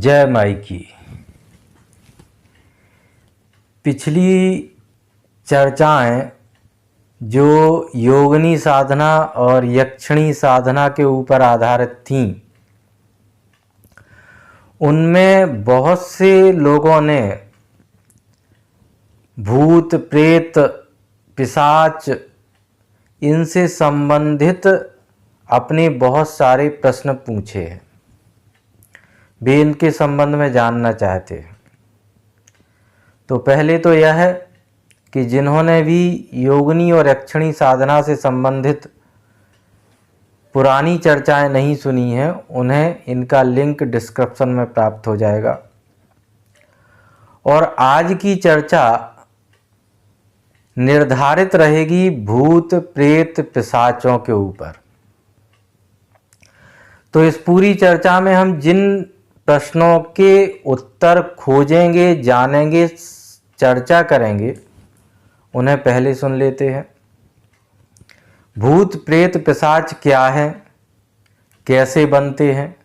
जय माई की। पिछली चर्चाएं जो योगिनी साधना और यक्षिणी साधना के ऊपर आधारित थीं, उनमें बहुत से लोगों ने भूत प्रेत पिशाच इनसे संबंधित अपने बहुत सारे प्रश्न पूछे हैं। वे इनके संबंध में जानना चाहते हैं। तो पहले तो यह है कि जिन्होंने भी योगिनी और यक्षिणी साधना से संबंधित पुरानी चर्चाएं नहीं सुनी हैं, उन्हें इनका लिंक डिस्क्रिप्शन में प्राप्त हो जाएगा। और आज की चर्चा निर्धारित रहेगी भूत प्रेत पिशाचों के ऊपर। तो इस पूरी चर्चा में हम जिन प्रश्नों के उत्तर खोजेंगे, जानेंगे, चर्चा करेंगे, उन्हें पहले सुन लेते हैं। भूत प्रेत पिशाच क्या है, कैसे बनते हैं,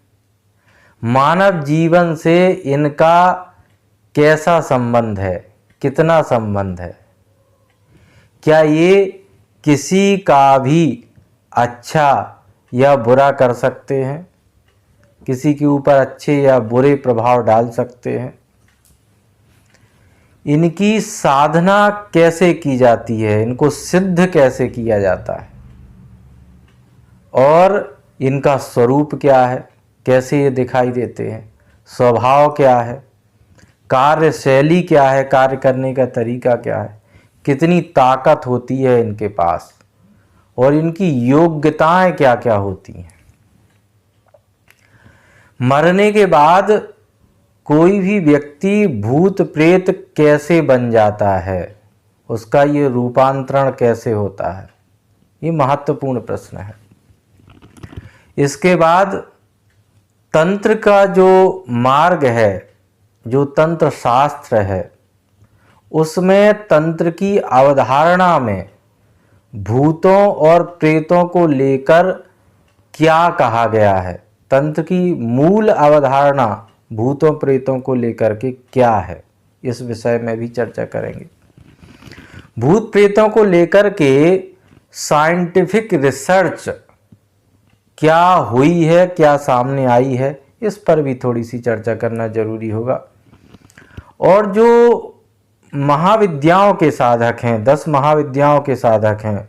मानव जीवन से इनका कैसा संबंध है, कितना संबंध है, क्या ये किसी का भी अच्छा या बुरा कर सकते हैं, किसी के ऊपर अच्छे या बुरे प्रभाव डाल सकते हैं, इनकी साधना कैसे की जाती है, इनको सिद्ध कैसे किया जाता है, और इनका स्वरूप क्या है, कैसे ये दिखाई देते हैं, स्वभाव क्या है, कार्यशैली क्या है, कार्य करने का तरीका क्या है, कितनी ताकत होती है इनके पास, और इनकी योग्यताएं क्या क्या होती हैं। मरने के बाद कोई भी व्यक्ति भूत प्रेत कैसे बन जाता है, उसका ये रूपांतरण कैसे होता है, ये महत्वपूर्ण प्रश्न है। इसके बाद तंत्र का जो मार्ग है, जो तंत्र शास्त्र है, उसमें तंत्र की अवधारणा में भूतों और प्रेतों को लेकर क्या कहा गया है, तंत्र की मूल अवधारणा भूतों प्रेतों को लेकर के क्या है, इस विषय में भी चर्चा करेंगे। भूत प्रेतों को लेकर के साइंटिफिक रिसर्च क्या हुई है, क्या सामने आई है, इस पर भी थोड़ी सी चर्चा करना जरूरी होगा। और जो महाविद्याओं के साधक हैं, 10 महाविद्याओं के साधक हैं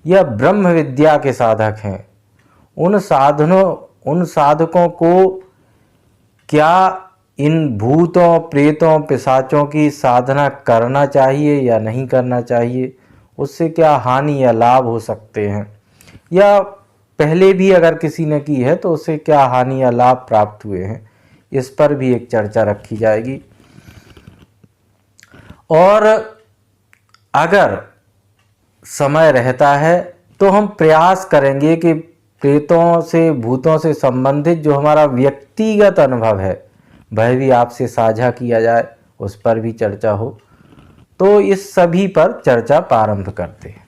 या ब्रह्म विद्या के साधक हैं, उन साधकों को क्या इन भूतों प्रेतों पिशाचों की साधना करना चाहिए या नहीं करना चाहिए, उससे क्या हानि या लाभ हो सकते हैं, या पहले भी अगर किसी ने की है तो उससे क्या हानि या लाभ प्राप्त हुए हैं, इस पर भी एक चर्चा रखी जाएगी। और अगर समय रहता है तो हम प्रयास करेंगे कि प्रेतों से भूतों से संबंधित जो हमारा व्यक्तिगत अनुभव है वह भी आपसे साझा किया जाए, उस पर भी चर्चा हो। तो इस सभी पर चर्चा प्रारंभ करते हैं।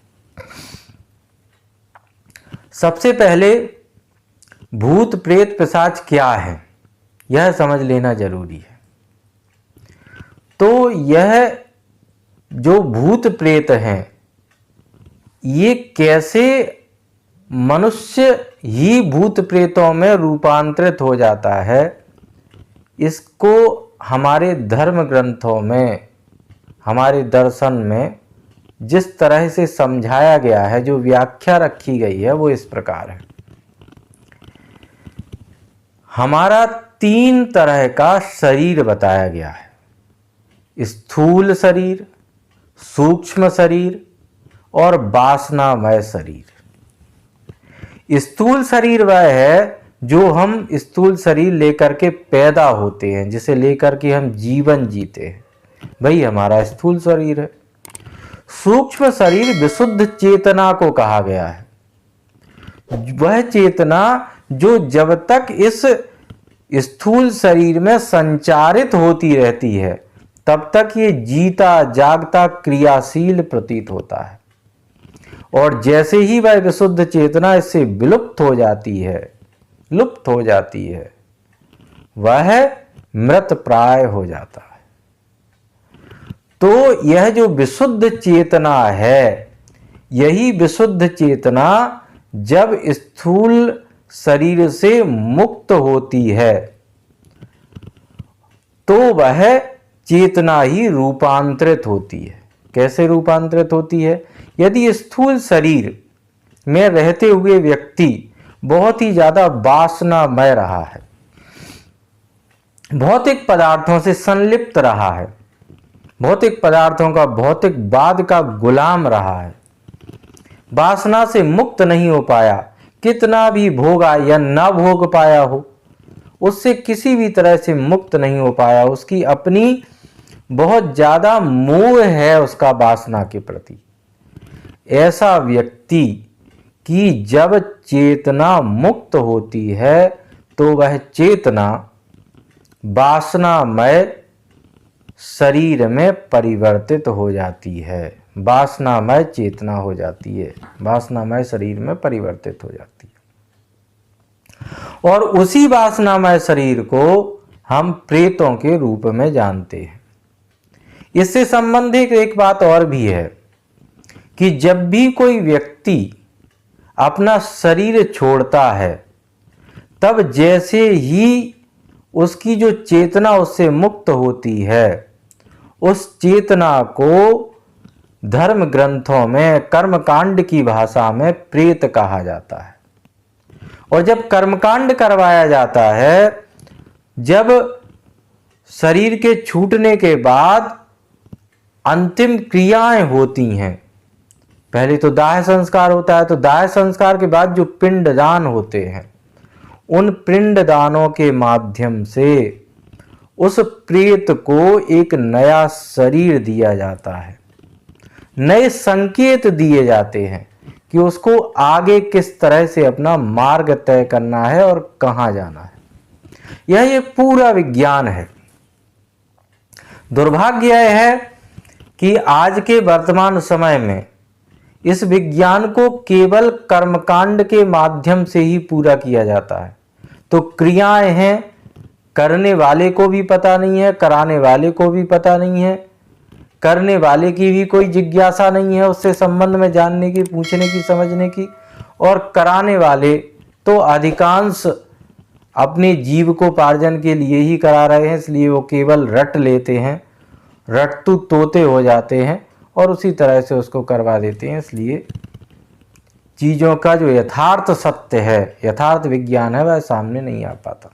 सबसे पहले भूत प्रेत पिशाच क्या है, यह समझ लेना जरूरी है। तो यह जो भूत प्रेत हैं, ये कैसे मनुष्य ही भूत प्रेतों में रूपांतरित हो जाता है, इसको हमारे धर्म ग्रंथों में, हमारे दर्शन में जिस तरह से समझाया गया है, जो व्याख्या रखी गई है, वो इस प्रकार है। हमारा 3 तरह का शरीर बताया गया है, स्थूल शरीर, सूक्ष्म शरीर और वासनामय शरीर। स्थूल शरीर वह है जो हम स्थूल शरीर लेकर के पैदा होते हैं, जिसे लेकर के हम जीवन जीते हैं, वही हमारा स्थूल शरीर है। सूक्ष्म शरीर विशुद्ध चेतना को कहा गया है, वह चेतना जो जब तक इस स्थूल शरीर में संचारित होती रहती है तब तक ये जीता जागता क्रियाशील प्रतीत होता है, और जैसे ही वह विशुद्ध चेतना इससे विलुप्त हो जाती है, लुप्त हो जाती है, वह मृत प्राय हो जाता है। तो यह जो विशुद्ध चेतना है, यही विशुद्ध चेतना जब स्थूल शरीर से मुक्त होती है तो वह चेतना ही रूपांतरित होती है। कैसे रूपांतरित होती है? यदि स्थूल शरीर में रहते हुए व्यक्ति बहुत ही ज्यादा वासनामय रहा है, भौतिक पदार्थों से संलिप्त रहा है, भौतिक पदार्थों का भौतिकवाद का गुलाम रहा है, वासना से मुक्त नहीं हो पाया, कितना भी भोगा या ना भोग पाया हो, उससे किसी भी तरह से मुक्त नहीं हो पाया, उसकी अपनी बहुत ज्यादा मोह है उसका वासना के प्रति, ऐसा व्यक्ति की जब चेतना मुक्त होती है तो वह चेतना वासनामय शरीर में परिवर्तित हो जाती है, वासनामय चेतना हो जाती है, वासनामय शरीर में परिवर्तित हो जाती है। और उसी वासनामय शरीर को हम प्रेतों के रूप में जानते हैं। इससे संबंधित एक बात और भी है कि जब भी कोई व्यक्ति अपना शरीर छोड़ता है, तब जैसे ही उसकी जो चेतना उससे मुक्त होती है, उस चेतना को धर्म ग्रंथों में कर्मकांड की भाषा में प्रेत कहा जाता है। और जब कर्मकांड करवाया जाता है, जब शरीर के छूटने के बाद अंतिम क्रियाएं होती हैं, पहले तो दाह संस्कार होता है, तो दाह संस्कार के बाद जो पिंडदान होते हैं, उन पिंडदानों के माध्यम से उस प्रेत को एक नया शरीर दिया जाता है, नए संकेत दिए जाते हैं कि उसको आगे किस तरह से अपना मार्ग तय करना है और कहां जाना है। यह एक पूरा विज्ञान है। दुर्भाग्य यह है कि आज के वर्तमान समय में इस विज्ञान को केवल कर्मकांड के माध्यम से ही पूरा किया जाता है। तो क्रियाएं हैं, करने वाले को भी पता नहीं है, कराने वाले को भी पता नहीं है, करने वाले की भी कोई जिज्ञासा नहीं है उससे संबंध में जानने की, पूछने की, समझने की। और कराने वाले तो अधिकांश अपने जीविकोपार्जन के लिए ही करा रहे हैं, इसलिए वो केवल रट लेते हैं, रट्टू तोते हो जाते हैं और उसी तरह से उसको करवा देते हैं। इसलिए चीज़ों का जो यथार्थ सत्य है, यथार्थ विज्ञान है, वह सामने नहीं आ पाता।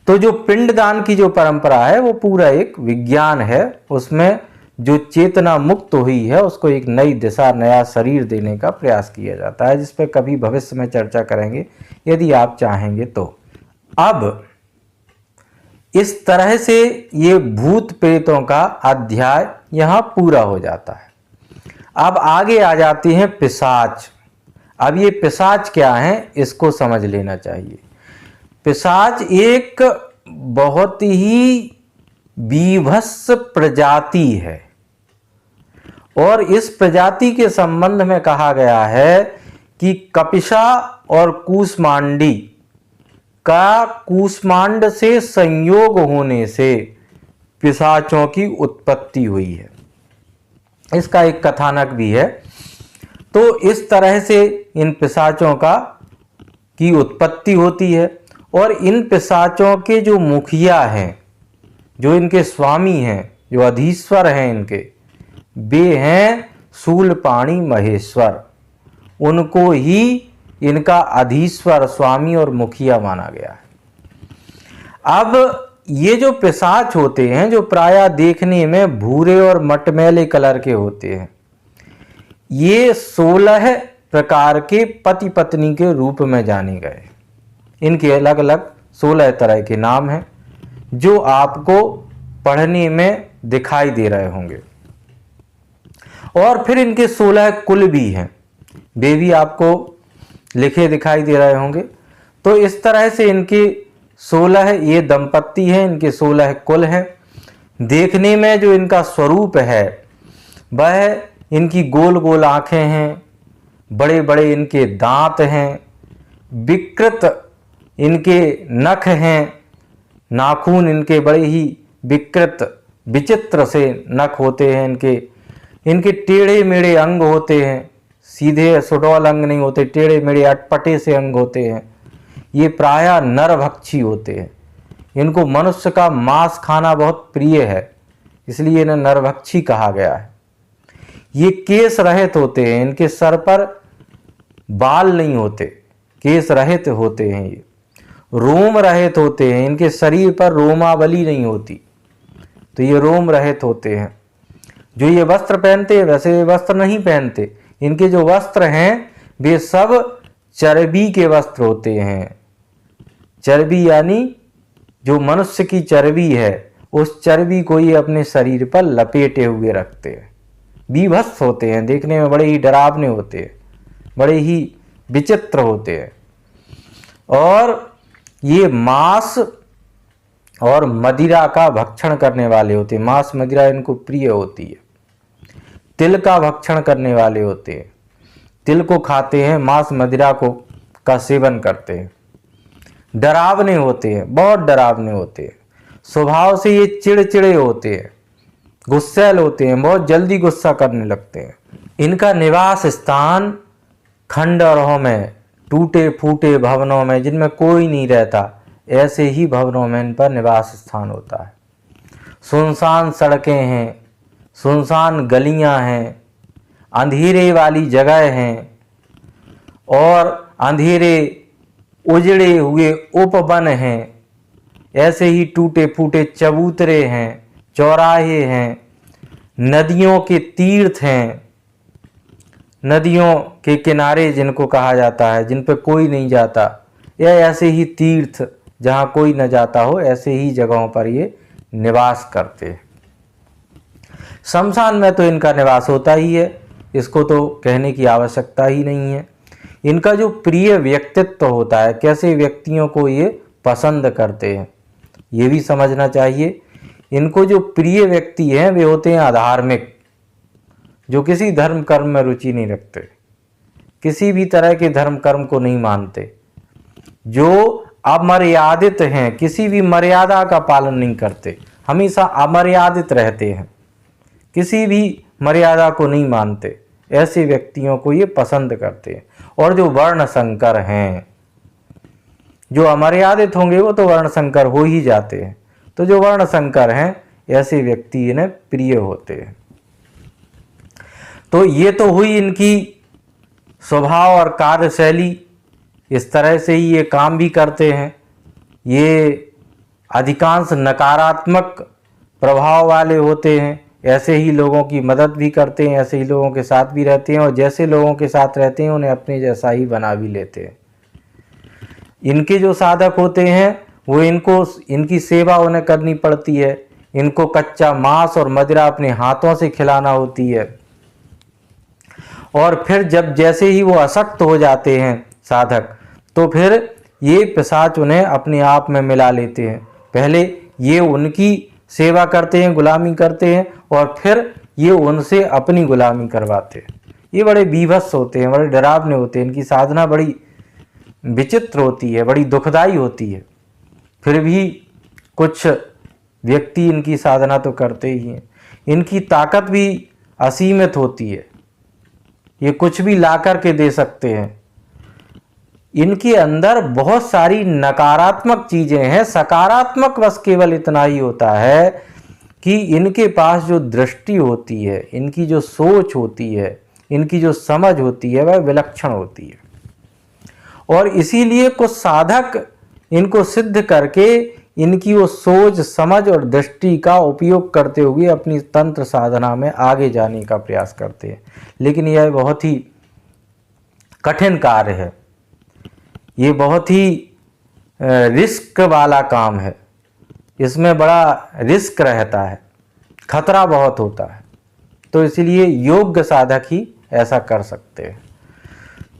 तो जो पिंडदान की जो परंपरा है वो पूरा एक विज्ञान है। उसमें जो चेतना मुक्त हुई है उसको एक नई दिशा, नया शरीर देने का प्रयास किया जाता है, जिस पर कभी भविष्य में चर्चा करेंगे यदि आप चाहेंगे तो। अब इस तरह से ये भूत प्रेतों का अध्याय यहाँ पूरा हो जाता है। अब आगे आ जाती हैं पिशाच। अब ये पिशाच क्या है, इसको समझ लेना चाहिए। पिशाच एक बहुत ही बीभत्स प्रजाति है और इस प्रजाति के संबंध में कहा गया है कि कपिशा और कूष्मांडी का कूष्मांड से संयोग होने से पिशाचों की उत्पत्ति हुई है। इसका एक कथानक भी है। तो इस तरह से इन पिशाचों की उत्पत्ति होती है और इन पिशाचों के जो मुखिया हैं, जो इनके स्वामी हैं, जो अधीश्वर हैं इनके, वे हैं शूलपाणी महेश्वर। उनको ही इनका अधीश्वर, स्वामी और मुखिया माना गया है। अब ये जो पिशाच होते हैं, जो प्रायः देखने में भूरे और मटमैले कलर के होते हैं, ये 16 प्रकार के पति पत्नी के रूप में जाने गए। इनके अलग अलग 16 तरह के नाम हैं जो आपको पढ़ने में दिखाई दे रहे होंगे। और फिर इनके 16 कुल भी हैं, वे भी आपको लिखे दिखाई दे रहे होंगे। तो इस तरह से इनके 16 ये दंपत्ति हैं, इनके 16 कुल हैं। देखने में जो इनका स्वरूप है वह, इनकी गोल गोल आंखें हैं, बड़े बड़े इनके दांत हैं, विकृत इनके नख हैं, नाखून इनके बड़े ही विकृत विचित्र से नख होते हैं, इनके टेढ़े मेढ़े अंग होते हैं, सीधे सुडौल अंग नहीं होते, टेढ़े मेढ़े अटपटे से अंग होते हैं। ये प्रायः नरभक्षी होते हैं। इनको मनुष्य का मांस खाना बहुत प्रिय है, इसलिए इन्हें नरभक्षी कहा गया है। ये केश रहित होते हैं, इनके सर पर बाल नहीं होते, केश रहित होते हैं। ये रोम रहित होते हैं, इनके शरीर पर रोमावली नहीं होती, तो ये रोम रहित होते हैं। जो ये वस्त्र पहनते हैं वैसे वस्त्र नहीं पहनते, इनके जो वस्त्र हैं वे सब चर्बी के वस्त्र होते हैं। चर्बी यानी जो मनुष्य की चर्बी है, उस चर्बी को ये अपने शरीर पर लपेटे हुए रखते हैं। बीभत्स होते हैं, देखने में बड़े ही डरावने होते हैं, बड़े ही विचित्र होते हैं। और ये मांस और मदिरा का भक्षण करने वाले होते हैं। मांस मदिरा इनको प्रिय होती है। तिल का भक्षण करने वाले होते हैं, तिल को खाते हैं, मांस मदिरा का सेवन करते हैं। डरावने होते हैं, बहुत डरावने होते हैं। स्वभाव से ये चिड़चिड़े होते हैं, गुस्सैल होते हैं, बहुत जल्दी गुस्सा करने लगते हैं। इनका निवास स्थान खंडहरों में, टूटे फूटे भवनों में, जिनमें कोई नहीं रहता, ऐसे ही भवनों में इन पर निवास स्थान होता है। सुनसान सड़कें हैं, सुनसान गलियां हैं, अंधेरे वाली जगह हैं और अंधेरे उजड़े हुए उपवन हैं। ऐसे ही टूटे फूटे चबूतरे हैं, चौराहे हैं, नदियों के तीर्थ हैं, नदियों के किनारे जिनको कहा जाता है, जिन पर कोई नहीं जाता, या ऐसे ही तीर्थ जहाँ कोई न जाता हो, ऐसे ही जगहों पर ये निवास करते हैं। शमशान में तो इनका निवास होता ही है, इसको तो कहने की आवश्यकता ही नहीं है। इनका जो प्रिय व्यक्तित्व होता है, कैसे व्यक्तियों को ये पसंद करते हैं, ये भी समझना चाहिए। इनको जो प्रिय व्यक्ति हैं वे होते हैं अधार्मिक, जो किसी धर्म कर्म में रुचि नहीं रखते, किसी भी तरह के धर्म कर्म को नहीं मानते, जो अमर्यादित हैं, किसी भी मर्यादा का पालन नहीं करते, हमेशा अमर्यादित रहते हैं, किसी भी मर्यादा को नहीं मानते। ऐसे व्यक्तियों को ये पसंद करते हैं। और जो वर्ण संकर हैं, जो अमर्यादित होंगे वो तो वर्ण संकर हो ही जाते हैं, तो जो वर्ण संकर हैं ऐसे व्यक्ति इन्हें प्रिय होते हैं। तो ये तो हुई इनकी स्वभाव और कार्यशैली, इस तरह से ही ये काम भी करते हैं। ये अधिकांश नकारात्मक प्रभाव वाले होते हैं, ऐसे ही लोगों की मदद भी करते हैं, ऐसे ही लोगों के साथ भी रहते हैं, और जैसे लोगों के साथ रहते हैं उन्हें अपने जैसा ही बना भी लेते हैं। इनके जो साधक होते हैं वो इनकी सेवा उन्हें करनी पड़ती है, इनको कच्चा मांस और मदिरा अपने हाथों से खिलाना होती है। और फिर जब जैसे ही वो असक्त हो जाते हैं साधक, तो फिर ये पिशाच उन्हें अपने आप में मिला लेते हैं। पहले ये उनकी सेवा करते हैं, गुलामी करते हैं, और फिर ये उनसे अपनी गुलामी करवाते हैं। ये बड़े बीभत्स होते हैं, बड़े डरावने होते हैं। इनकी साधना बड़ी विचित्र होती है, बड़ी दुखदाई होती है। फिर भी कुछ व्यक्ति इनकी साधना तो करते ही हैं। इनकी ताकत भी असीमित होती है, ये कुछ भी ला कर के दे सकते हैं। इनके अंदर बहुत सारी नकारात्मक चीजें हैं, सकारात्मक बस केवल इतना ही होता है कि इनके पास जो दृष्टि होती है, इनकी जो सोच होती है, इनकी जो समझ होती है, वह विलक्षण होती है। और इसीलिए कुछ साधक इनको सिद्ध करके इनकी वो सोच, समझ और दृष्टि का उपयोग करते हुए अपनी तंत्र साधना में आगे जाने का प्रयास करते हैं। लेकिन यह बहुत ही कठिन कार्य है, ये बहुत ही रिस्क वाला काम है, इसमें बड़ा रिस्क रहता है, खतरा बहुत होता है। तो इसलिए योग्य साधक ही ऐसा कर सकते हैं।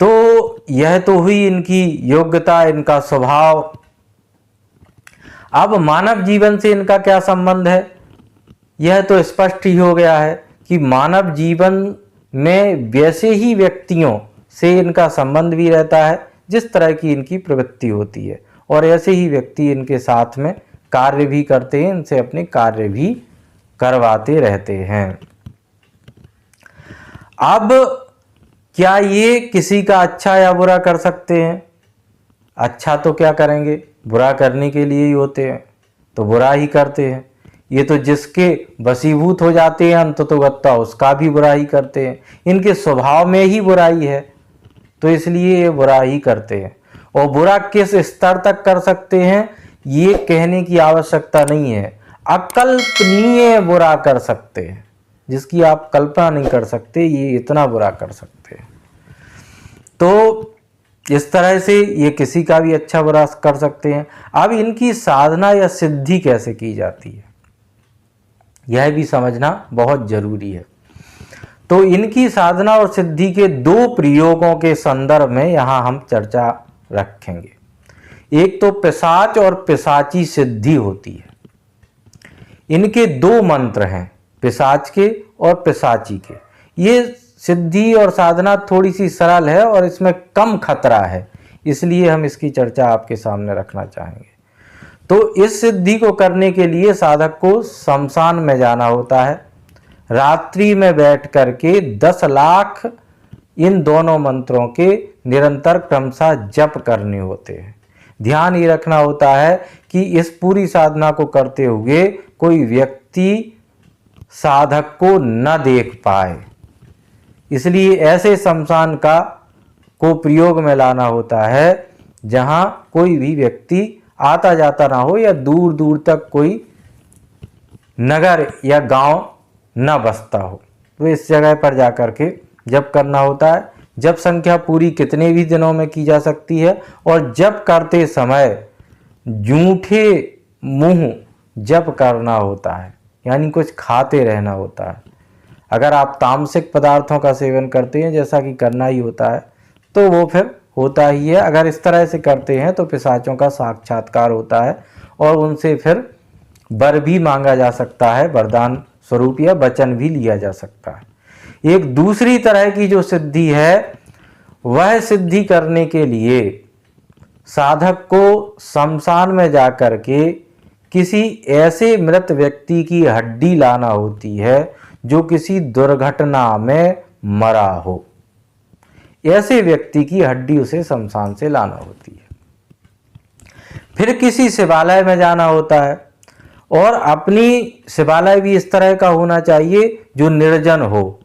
तो यह तो हुई इनकी योग्यता, इनका स्वभाव। अब मानव जीवन से इनका क्या संबंध है, यह तो स्पष्ट ही हो गया है कि मानव जीवन में वैसे ही व्यक्तियों से इनका संबंध भी रहता है जिस तरह की इनकी प्रवृत्ति होती है, और ऐसे ही व्यक्ति इनके साथ में कार्य भी करते हैं, इनसे अपने कार्य भी करवाते रहते हैं। अब क्या ये किसी का अच्छा या बुरा कर सकते हैं? अच्छा तो क्या करेंगे, बुरा करने के लिए ही होते हैं, तो बुरा ही करते हैं। ये तो जिसके वशीभूत हो जाते हैं अंततोगत्वा उसका भी बुरा ही करते हैं। इनके स्वभाव में ही बुराई है, तो इसलिए ये बुरा ही करते हैं। और बुरा किस स्तर तक कर सकते हैं ये कहने की आवश्यकता नहीं है। अकल्पनीय बुरा कर सकते हैं, जिसकी आप कल्पना नहीं कर सकते, ये इतना बुरा कर सकते हैं। तो इस तरह से ये किसी का भी अच्छा बुरा कर सकते हैं। अब इनकी साधना या सिद्धि कैसे की जाती है, यह भी समझना बहुत जरूरी है। तो इनकी साधना और सिद्धि के दो प्रयोगों के संदर्भ में यहाँ हम चर्चा रखेंगे। एक तो पिशाच और पिशाची सिद्धि होती है। इनके दो मंत्र हैं, पिशाच के और पिशाची के। ये सिद्धि और साधना थोड़ी सी सरल है और इसमें कम खतरा है, इसलिए हम इसकी चर्चा आपके सामने रखना चाहेंगे। तो इस सिद्धि को करने के लिए साधक को शमशान में जाना होता है। रात्रि में बैठ करके 10 लाख इन दोनों मंत्रों के निरंतर क्रमशः जप करने होते हैं। ध्यान ये रखना होता है कि इस पूरी साधना को करते हुए कोई व्यक्ति साधक को न देख पाए, इसलिए ऐसे शमशान को प्रयोग में लाना होता है जहां कोई भी व्यक्ति आता जाता ना हो या दूर दूर तक कोई नगर या गांव न बसता हो। तो इस जगह पर जाकर के जप करना होता है। जप संख्या पूरी कितने भी दिनों में की जा सकती है, और जप करते समय जूठे मुंह जप करना होता है, यानी कुछ खाते रहना होता है। अगर आप तामसिक पदार्थों का सेवन करते हैं, जैसा कि करना ही होता है, तो वो फिर होता ही है। अगर इस तरह से करते हैं तो पिशाचों का साक्षात्कार होता है और उनसे फिर वर भी मांगा जा सकता है, वरदान स्वरूप या वचन भी लिया जा सकता है। एक दूसरी तरह की जो सिद्धि है, वह सिद्धि करने के लिए साधक को शमशान में जाकर के किसी ऐसे मृत व्यक्ति की हड्डी लाना होती है जो किसी दुर्घटना में मरा हो। ऐसे व्यक्ति की हड्डी उसे शमशान से लाना होती है। फिर किसी शिवालय में जाना होता है, और अपनी शिवालय भी इस तरह का होना चाहिए जो निर्जन हो,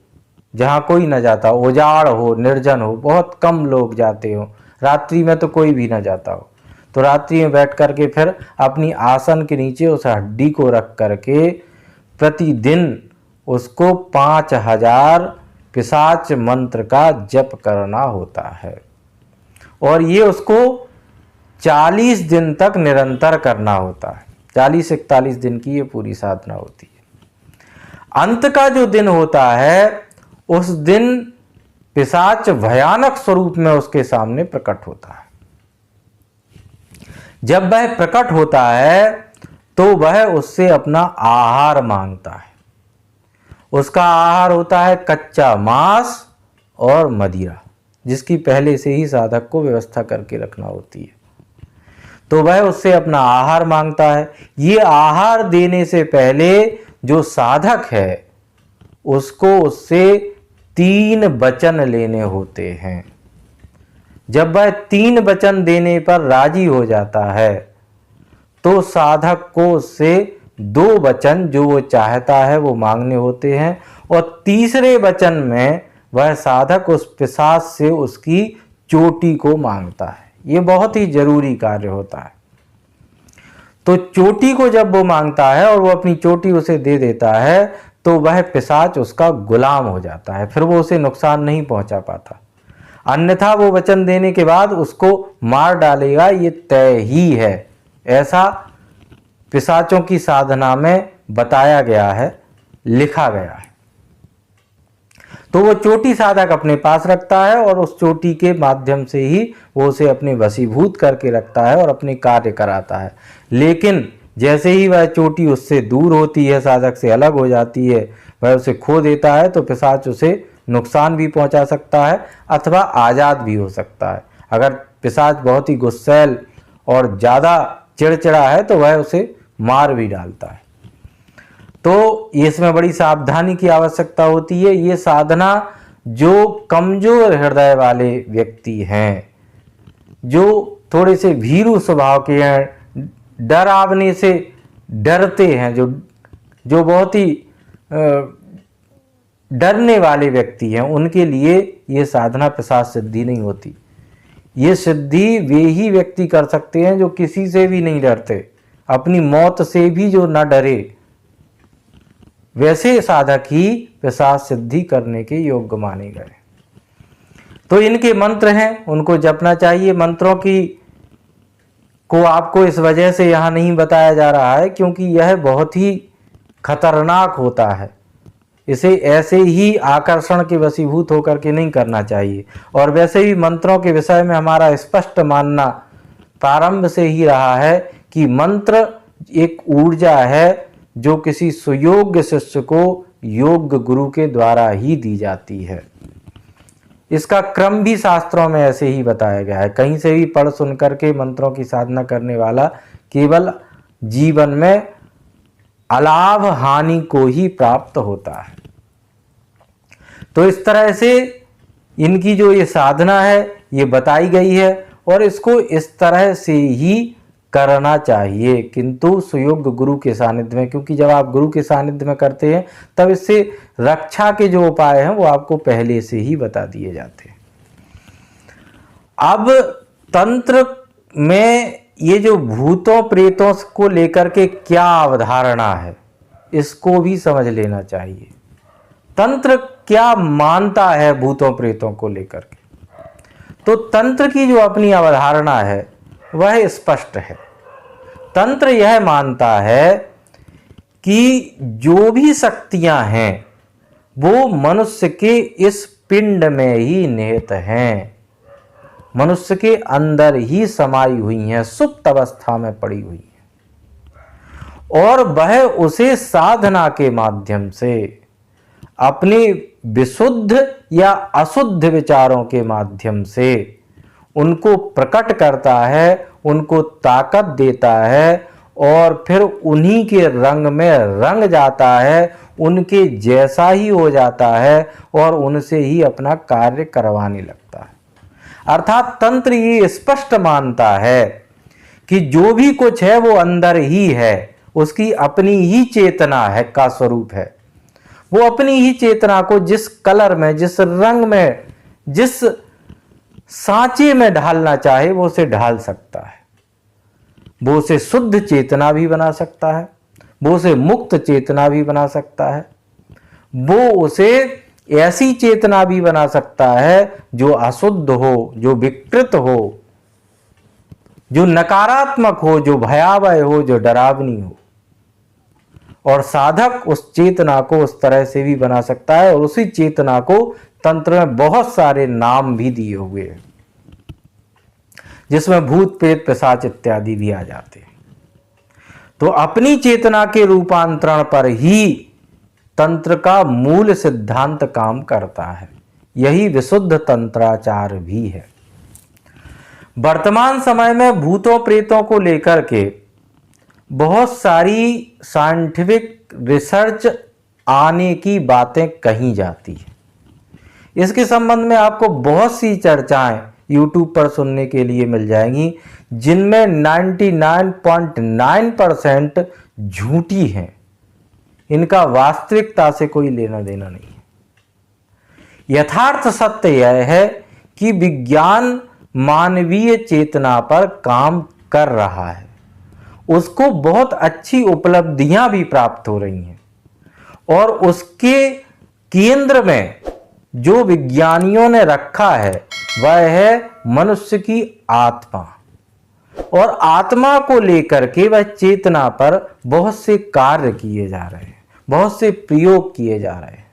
जहाँ कोई न जाता, उजाड़ हो, निर्जन हो, बहुत कम लोग जाते हो। रात्रि में तो कोई भी न जाता हो। तो रात्रि में बैठ करके फिर अपनी आसन के नीचे उस हड्डी को रख करके प्रतिदिन उसको 5000 पिशाच मंत्र का जप करना होता है, और ये उसको 40 दिन तक निरंतर करना होता है। 40-41 दिन की ये पूरी साधना होती है। अंत का जो दिन होता है, उस दिन पिशाच भयानक स्वरूप में उसके सामने प्रकट होता है। जब वह प्रकट होता है तो वह उससे अपना आहार मांगता है। उसका आहार होता है कच्चा मांस और मदिरा, जिसकी पहले से ही साधक को व्यवस्था करके रखना होती है। तो वह उससे अपना आहार मांगता है। ये आहार देने से पहले जो साधक है उसको उससे 3 वचन लेने होते हैं। जब वह 3 वचन देने पर राजी हो जाता है तो साधक को उससे 2 वचन जो वो चाहता है वो मांगने होते हैं, और तीसरे वचन में वह साधक उस पिशाच से उसकी चोटी को मांगता है। ये बहुत ही जरूरी कार्य होता है। तो चोटी को जब वो मांगता है और वो अपनी चोटी उसे दे देता है तो वह पिशाच उसका गुलाम हो जाता है, फिर वो उसे नुकसान नहीं पहुंचा पाता। अन्यथा वो वचन देने के बाद उसको मार डालेगा, ये तय ही है। ऐसा पिशाचों की साधना में बताया गया है, लिखा गया है। तो वो चोटी साधक अपने पास रखता है और उस चोटी के माध्यम से ही वो उसे अपने वशीभूत करके रखता है और अपने कार्य कराता है। लेकिन जैसे ही वह चोटी उससे दूर होती है, साधक से अलग हो जाती है, वह उसे खो देता है, तो पिशाच उसे नुकसान भी पहुंचा सकता है अथवा आज़ाद भी हो सकता है। अगर पिशाच बहुत ही गुस्सैल और ज़्यादा चिड़चिड़ा है तो वह उसे मार भी डालता है। तो इसमें बड़ी सावधानी की आवश्यकता होती है। ये साधना जो कमजोर हृदय वाले व्यक्ति हैं, जो थोड़े से भीरू स्वभाव के हैं, डरावने से डरते हैं, जो बहुत ही डरने वाले व्यक्ति हैं, उनके लिए ये साधना प्रसाद सिद्धि नहीं होती। ये सिद्धि वे ही व्यक्ति कर सकते हैं जो किसी से भी नहीं डरते, अपनी मौत से भी जो न डरे, वैसे साधक ही प्रसाद सिद्धि करने के योग्य माने गए। तो इनके मंत्र हैं, उनको जपना चाहिए। मंत्रों को आपको इस वजह से यहाँ नहीं बताया जा रहा है क्योंकि यह बहुत ही खतरनाक होता है। इसे ऐसे ही आकर्षण के वशीभूत होकर के नहीं करना चाहिए। और वैसे भी मंत्रों के विषय में हमारा स्पष्ट मानना प्रारंभ से ही रहा है कि मंत्र एक ऊर्जा है जो किसी सुयोग्य शिष्य को योग्य गुरु के द्वारा ही दी जाती है। इसका क्रम भी शास्त्रों में ऐसे ही बताया गया है। कहीं से भी पढ़ सुन करके मंत्रों की साधना करने वाला केवल जीवन में अलाभ हानि को ही प्राप्त होता है। तो इस तरह से इनकी जो ये साधना है ये बताई गई है और इसको इस तरह से ही करना चाहिए, किंतु सुयोग्य गुरु के सानिध्य में। क्योंकि जब आप गुरु के सानिध्य में करते हैं तब इससे रक्षा के जो उपाय हैं वो आपको पहले से ही बता दिए जाते हैं। अब तंत्र में ये जो भूतों प्रेतों को लेकर के क्या अवधारणा है, इसको भी समझ लेना चाहिए। तंत्र क्या मानता है भूतों प्रेतों को लेकर के? तो तंत्र की जो अपनी अवधारणा है वह स्पष्ट है। तंत्र यह मानता है कि जो भी शक्तियां हैं वो मनुष्य के इस पिंड में ही निहित हैं, मनुष्य के अंदर ही समाई हुई हैं, सुप्त अवस्था में पड़ी हुई हैं, और वह उसे साधना के माध्यम से अपने विशुद्ध या अशुद्ध विचारों के माध्यम से उनको प्रकट करता है, उनको ताकत देता है और फिर उन्हीं के रंग में रंग जाता है, उनके जैसा ही हो जाता है और उनसे ही अपना कार्य करवाने लगता है। अर्थात तंत्र ये स्पष्ट मानता है कि जो भी कुछ है वो अंदर ही है, उसकी अपनी ही चेतना है का स्वरूप है। वो अपनी ही चेतना को जिस कलर में, जिस रंग में, जिस सांचे में ढालना चाहे वो उसे ढाल सकता है। वो उसे शुद्ध चेतना भी बना सकता है, वो उसे मुक्त चेतना भी बना सकता है, वो उसे ऐसी चेतना भी बना सकता है जो अशुद्ध हो, जो विकृत हो, जो नकारात्मक हो, जो भयावह हो, जो डरावनी हो। और साधक उस चेतना को उस तरह से भी बना सकता है और उसी चेतना को तंत्र में बहुत सारे नाम भी दिए हुए हैं, जिसमें भूत प्रेत पिशाच इत्यादि भी आ जाते हैं। तो अपनी चेतना के रूपांतरण पर ही तंत्र का मूल सिद्धांत काम करता है। यही विशुद्ध तंत्राचार भी है। वर्तमान समय में भूतों प्रेतों को लेकर के बहुत सारी साइंटिफिक रिसर्च आने की बातें कही जाती है। इसके संबंध में आपको बहुत सी चर्चाएं YouTube पर सुनने के लिए मिल जाएंगी, जिनमें 99.9% झूठी हैं। इनका वास्तविकता से कोई लेना देना नहीं है। यथार्थ सत्य यह है कि विज्ञान मानवीय चेतना पर काम कर रहा है, उसको बहुत अच्छी उपलब्धियां भी प्राप्त हो रही हैं और उसके केंद्र में जो विज्ञानियों ने रखा है वह है मनुष्य की आत्मा। और आत्मा को लेकर के वह चेतना पर बहुत से कार्य किए जा रहे हैं, बहुत से प्रयोग किए जा रहे हैं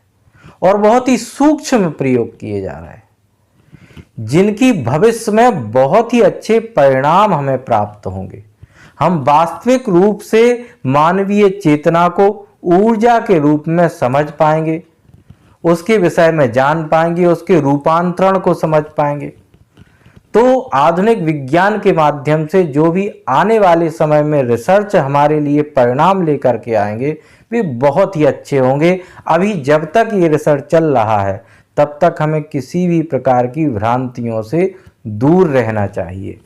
और बहुत ही सूक्ष्म प्रयोग किए जा रहे हैं, जिनकी भविष्य में बहुत ही अच्छे परिणाम हमें प्राप्त होंगे। हम वास्तविक रूप से मानवीय चेतना को ऊर्जा के रूप में समझ पाएंगे, उसके विषय में जान पाएंगे, उसके रूपांतरण को समझ पाएंगे। तो तो आधुनिक विज्ञान के माध्यम से जो भी आने वाले समय में रिसर्च हमारे लिए परिणाम लेकर के आएंगे वे बहुत ही अच्छे होंगे। अभी जब तक ये रिसर्च चल रहा है तब तक हमें किसी भी प्रकार की भ्रांतियों से दूर रहना चाहिए।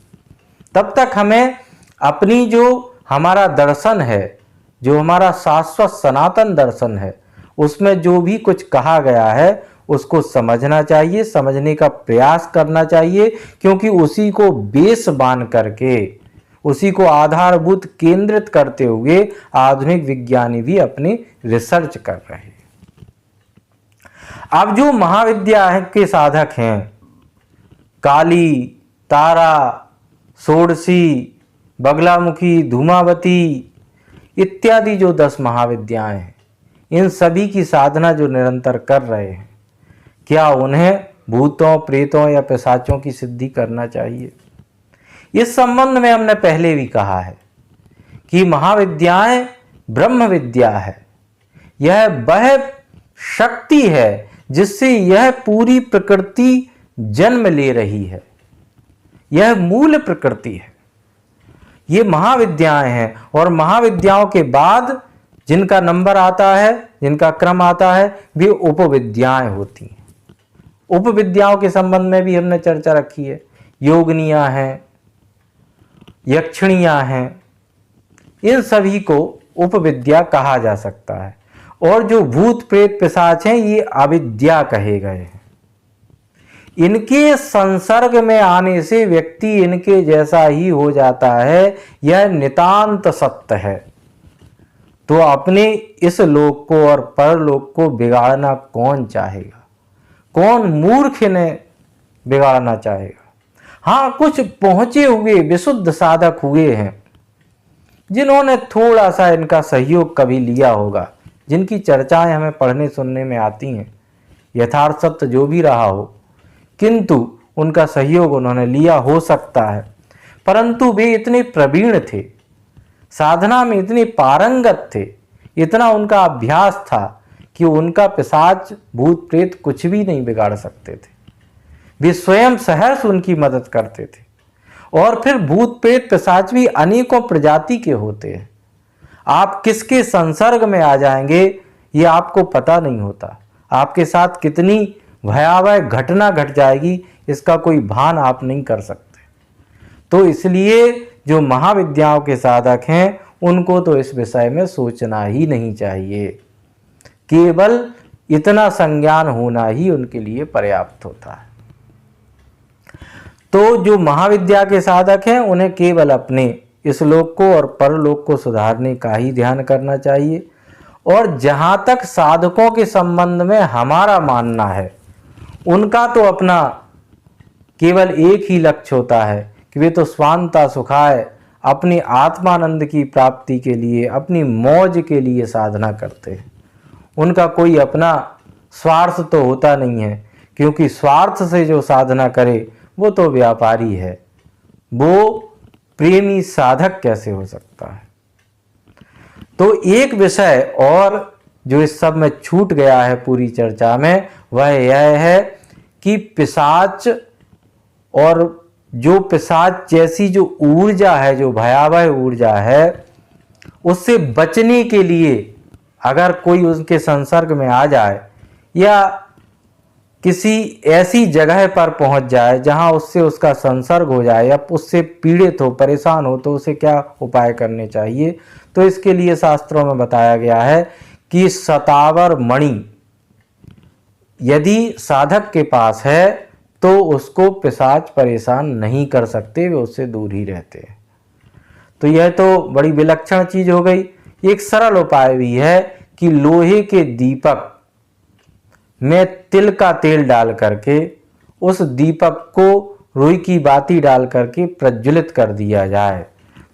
तब तक हमें अपनी जो हमारा दर्शन है, जो हमारा शाश्वत सनातन दर्शन है, उसमें जो भी कुछ कहा गया है उसको समझना चाहिए, समझने का प्रयास करना चाहिए, क्योंकि उसी को बेस मान करके, उसी को आधारभूत केंद्रित करते हुए आधुनिक विज्ञानी भी अपनी रिसर्च कर रहे हैं। अब जो महाविद्या के साधक हैं, काली, तारा, षोडशी, बगलामुखी, धूमावती इत्यादि जो 10 महाविद्याएं हैं, इन सभी की साधना जो निरंतर कर रहे हैं, क्या उन्हें भूतों, प्रेतों या पिशाचों की सिद्धि करना चाहिए? इस संबंध में हमने पहले भी कहा है कि महाविद्याएं ब्रह्म विद्या है। यह वह शक्ति है जिससे यह पूरी प्रकृति जन्म ले रही है। यह मूल प्रकृति है। ये महाविद्याएं हैं और महाविद्याओं के बाद जिनका नंबर आता है, जिनका क्रम आता है, वे उपविद्याएं होती हैं। उपविद्याओं के संबंध में भी हमने चर्चा रखी है। योगनियां हैं, यक्षिणियां हैं, इन सभी को उपविद्या कहा जा सकता है। और जो भूत प्रेत पिशाच हैं ये अविद्या कहे गए हैं। इनके संसर्ग में आने से व्यक्ति इनके जैसा ही हो जाता है, यह नितांत सत्य है। तो अपने इस लोक को और परलोक को बिगाड़ना कौन चाहेगा? कौन मूर्ख इन्हें बिगाड़ना चाहेगा? हाँ, कुछ पहुंचे हुए विशुद्ध साधक हुए हैं जिन्होंने थोड़ा सा इनका सहयोग कभी लिया होगा, जिनकी चर्चाएं हमें पढ़ने सुनने में आती हैं, यथार्थ सत्य जो भी रहा हो, किंतु उनका सहयोग उन्होंने लिया हो सकता है। परंतु वे इतने प्रवीण थे, साधना में इतने पारंगत थे, इतना उनका अभ्यास था कि उनका पिशाच भूत प्रेत कुछ भी नहीं बिगाड़ सकते थे। वे स्वयं सहर्ष उनकी मदद करते थे। और फिर भूत प्रेत पिशाच भी अनेकों प्रजाति के होते हैं। आप किसके संसर्ग में आ जाएंगे ये आपको पता नहीं होता। आपके साथ कितनी भयावह घटना घट जाएगी इसका कोई भान आप नहीं कर सकते। तो इसलिए जो महाविद्याओं के साधक हैं उनको तो इस विषय में सोचना ही नहीं चाहिए। केवल इतना संज्ञान होना ही उनके लिए पर्याप्त होता है। तो जो महाविद्या के साधक हैं उन्हें केवल अपने इस लोक को और परलोक को सुधारने का ही ध्यान करना चाहिए। और जहाँ तक साधकों के संबंध में हमारा मानना है, उनका तो अपना केवल एक ही लक्ष्य होता है कि वे तो स्वांता सुखाय अपनी आत्मानंद की प्राप्ति के लिए, अपनी मौज के लिए साधना करते हैं। उनका कोई अपना स्वार्थ तो होता नहीं है, क्योंकि स्वार्थ से जो साधना करे वो तो व्यापारी है। वो प्रेमी साधक कैसे हो सकता है? तो एक विषय और जो इस सब में छूट गया है पूरी चर्चा में, वह यह है कि पिशाच और जो पिशाच जैसी जो ऊर्जा है, जो भयावह ऊर्जा है, उससे बचने के लिए अगर कोई उसके संसर्ग में आ जाए या किसी ऐसी जगह पर पहुंच जाए जहां उससे उसका संसर्ग हो जाए या उससे पीड़ित हो, परेशान हो, तो उसे क्या उपाय करने चाहिए? तो इसके लिए शास्त्रों में बताया गया है कि शतावर मणि यदि साधक के पास है तो उसको पिशाच परेशान नहीं कर सकते, वे उससे दूर ही रहते हैं। तो यह तो बड़ी विलक्षण चीज हो गई। एक सरल उपाय भी है कि लोहे के दीपक में तिल का तेल डाल करके उस दीपक को रुई की बाती डाल करके प्रज्वलित कर दिया जाए।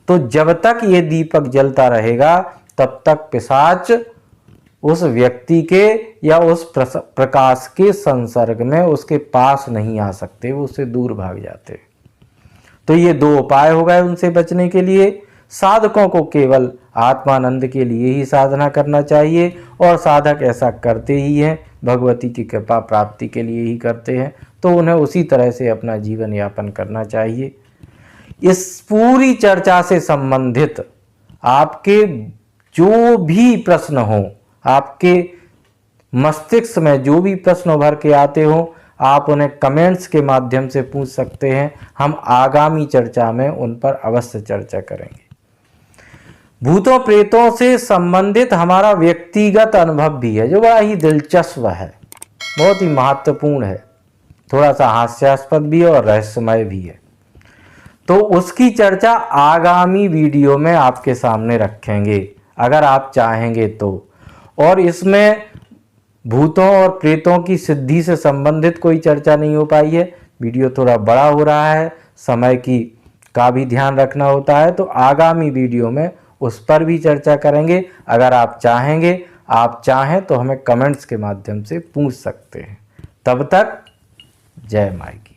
तो जब तक ये दीपक जलता रहेगा तब तक पिशाच उस व्यक्ति के या उस प्रकाश के संसर्ग में उसके पास नहीं आ सकते, वो उससे दूर भाग जाते। तो ये दो उपाय हो गए उनसे बचने के लिए। साधकों को केवल आत्मानंद के लिए ही साधना करना चाहिए और साधक ऐसा करते ही हैं, भगवती की कृपा प्राप्ति के लिए ही करते हैं। तो उन्हें उसी तरह से अपना जीवन यापन करना चाहिए। इस पूरी चर्चा से संबंधित आपके जो भी प्रश्न हो, आपके मस्तिष्क में जो भी प्रश्न उभर के आते हो, आप उन्हें कमेंट्स के माध्यम से पूछ सकते हैं। हम आगामी चर्चा में उन पर अवश्य चर्चा करेंगे। भूतों प्रेतों से संबंधित हमारा व्यक्तिगत अनुभव भी है जो बड़ा ही दिलचस्प है, बहुत ही महत्वपूर्ण है, थोड़ा सा हास्यास्पद भी है और रहस्यमय भी है। तो उसकी चर्चा आगामी वीडियो में आपके सामने रखेंगे अगर आप चाहेंगे तो। और इसमें भूतों और प्रेतों की सिद्धि से संबंधित कोई चर्चा नहीं हो पाई है। वीडियो थोड़ा बड़ा हो रहा है, समय का भी ध्यान रखना होता है, तो आगामी वीडियो में उस पर भी चर्चा करेंगे। अगर आप चाहें तो हमें कमेंट्स के माध्यम से पूछ सकते हैं। तब तक जय माई की।